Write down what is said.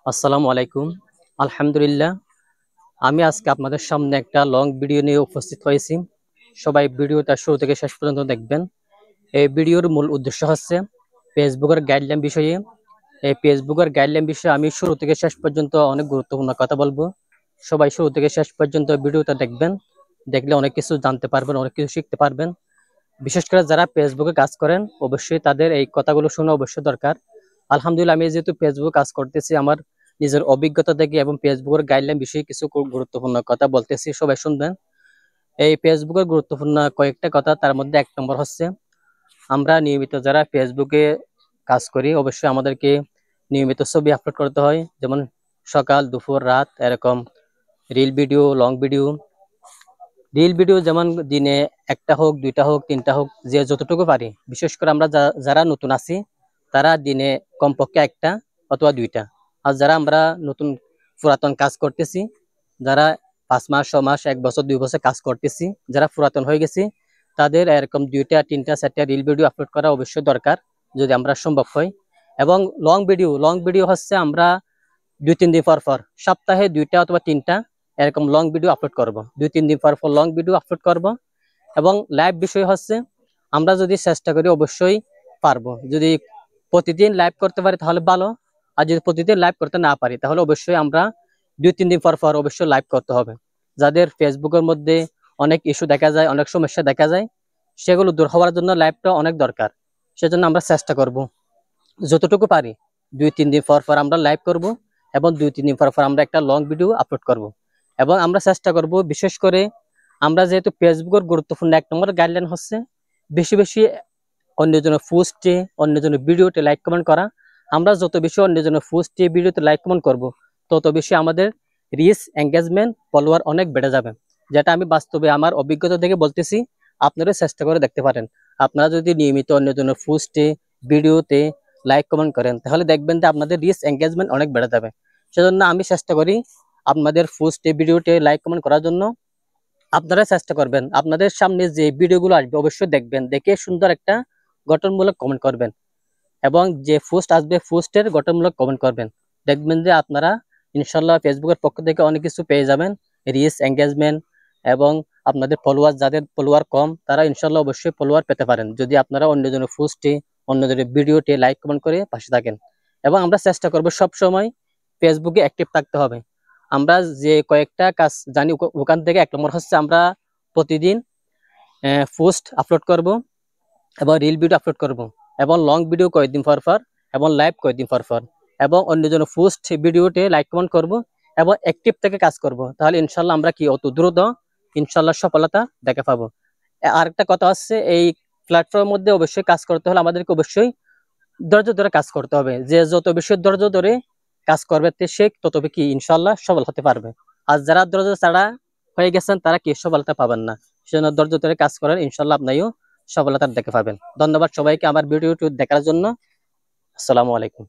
আসসালামু আলাইকুম। আলহামদুলিল্লাহ। আমি আজকে আপনাদের সামনে একটা লং ভিডিও নিয়ে উপস্থিত হয়েছি। সবাই ভিডিওটা শুরু থেকে শেষ পর্যন্ত দেখবেন। এই ভিডিওর মূল উদ্দেশ্য হচ্ছে ফেসবুকের গাইডলাইন বিষয়ে। এই ফেসবুকের গাইডলাইন বিষয়ে আমি শুরু থেকে শেষ পর্যন্ত অনেক গুরুত্বপূর্ণ কথা বলবো। সবাই শুরু থেকে শেষ পর্যন্ত ভিডিওটা দেখবেন। দেখলে অনেক কিছু জানতে পারবেন, অনেক কিছু শিখতে পারবেন। বিশেষ করে যারা ফেসবুকে কাজ করেন অবশ্যই তাদের এই কথাগুলো শোনা অবশ্যই দরকার। আলহামদুলিল্লাহ, আমি যেহেতু ফেসবুক কাজ করতেছি, আমার নিজের অভিজ্ঞতা থেকে এবং ফেসবুকের গাইডলাইন বিষয়ে কিছু গুরুত্বপূর্ণ কথা বলতেছি, সবাই শুনবেন। এই ফেসবুকের গুরুত্বপূর্ণ কয়েকটা কথা, তার মধ্যে এক নম্বর হচ্ছে আমরা নিয়মিত যারা ফেসবুকে কাজ করি অবশ্যই আমাদেরকে নিয়মিত ছবি আপলোড করতে হয়, যেমন সকাল দুপুর রাত এরকম reel video, long video. Reel video যেমন দিনে একটা হোক, দুইটা হোক, তিনটা হোক, যে যতটুকু পারি। বিশেষ করে আমরা যারা নতুন আছি তারা দিনে কমপক্ষে একটা অথবা দুইটা। আর যারা আমরা নতুন পুরাতন কাজ করতেছি, যারা 5 মাস, 6 মাস, 1 বছর, 2 বছর কাজ করতেছি, যারা পুরাতন হয়ে গেছি, তাদের এরকম দুইটা, তিনটা, চারটা রিল ভিডিও আপলোড করা অবশ্যই দরকার, যদি আমরা সম্ভব হয়। এবং লং ভিডিও হচ্ছে আমরা 2-3 দিন পর পর, সপ্তাহে 2টা অথবা 3টা এরকম লং ভিডিও আপলোড করব। 2-3 দিন পর পর লং ভিডিও আপলোড করব। এবং লাইভ বিষয় হচ্ছে আমরা যদি চেষ্টা করি অবশ্যই পারবো। যদি প্রতিদিন লাইভ করতে পারি তাহলে ভালো। আর যদি প্রতিদিন লাইভ করতে না পারি তাহলে অবশ্যই আমরা 2-3 দিন পর পর অবশ্যই লাইভ করতে হবে। যাদের ফেসবুকের মধ্যে অনেক ইস্যু দেখা যায়, অনেক সমস্যা দেখা যায়, সেগুলো দূর হওয়ার জন্য লাইভটা অনেক দরকার। সেজন্য আমরা চেষ্টা করব যতটুকু পারি 2-3 দিন পর পর আমরা লাইভ করব। এবং 2-3 দিন পর পর আমরা একটা লং ভিডিও আপলোড করব। এবং আমরা চেষ্টা করব, বিশেষ করে আমরা যেহেতু ফেসবুকের গুরুত্বপূর্ণ 1 নম্বর গাইডলাইন হচ্ছে বেশি বেশি অন্যজনের পোস্টে, অন্যজনের ভিডিওতে লাইক কমেন্ট করা। আমরা যত বেশি অন্যজনের পোস্টে, ভিডিওতে লাইক কমেন্ট করব, তত বেশি আমাদের রিচ, এঙ্গেজমেন্ট, ফলোয়ার অনেক বেড়ে যাবে। যেটা আমি বাস্তবে আমার অভিজ্ঞতা থেকে বলতেছি, আপনারা চেষ্টা করে দেখতে পারেন। আপনারা যদি নিয়মিত অন্যজনের পোস্টে, ভিডিওতে লাইক কমেন্ট করেন তাহলে দেখবেন যে আপনাদের রিচ, এঙ্গেজমেন্ট অনেক বেড়ে যাবে। সেজন্য আমি চেষ্টা করি আপনাদের পোস্টে, ভিডিওতে লাইক কমেন্ট করার জন্য। আপনারা চেষ্টা করবেন আপনাদের সামনে যে ভিডিওগুলো আসবে অবশ্যই দেখবেন, দেখে সুন্দর একটা গঠনমূলক কমেন্ট করবেন। এবং যে পোস্ট আসবে পোস্টের গঠনমূলক কমেন্ট করবেন। দেখবেন যে আপনারা ইনশাল্লাহ ফেসবুকের পক্ষ থেকে অনেক কিছু পেয়ে যাবেন, রিচ, এঙ্গেজমেন্ট। এবং আপনাদের ফলোয়ার, যাদের ফলোয়ার কম তারা ইনশাল্লাহ অবশ্যই ফলোয়ার পেতে পারেন, যদি আপনারা অন্যজনের পোস্টে, অন্যজনের ভিডিওতে লাইক কমেন্ট করে পাশে থাকেন। এবং আমরা চেষ্টা করব সব সময় ফেসবুকে অ্যাক্টিভ থাকতে হবে। আমরা যে কয়েকটা কাজ জানি ওখান থেকে 1 নম্বর হচ্ছে আমরা প্রতিদিন পোস্ট আপলোড করব এবং রিল ভিডিও আপলোড করব। এবং লং ভিডিও কয়েকদিন পর পর, এবং লাইভ কয়েকদিন পর পর। এবং অন্যজনের পোস্ট, ভিডিওতে লাইক কমেন্ট করব এবং অ্যাক্টিভ থেকে কাজ করব। তাহলে ইনশাল্লাহ আমরা কি অত দ্রুত ইনশাল্লাহ সফলতা দেখা পাবো। আরেকটা কথা হচ্ছে, এই প্ল্যাটফর্মের মধ্যে অবশ্যই কাজ করতে হলে আমাদেরকে অবশ্যই ধৈর্য ধরে কাজ করতে হবে। যে যত বেশি ধৈর্য ধরে কাজ করবে সে তত কি ইনশাল্লাহ সফল হতে পারবে। আর যারা ধৈর্য ছাড়া হয়ে গেছেন তারা কি সফলতা পাবেন না। সেজন্য ধৈর্য ধরে কাজ করেন, ইনশাল্লাহ আপনিও সফলতা দেখে পাবেন। ধন্যবাদ সবাইকে আমার ভিডিওটি দেখার জন্য। আসসালামু আলাইকুম।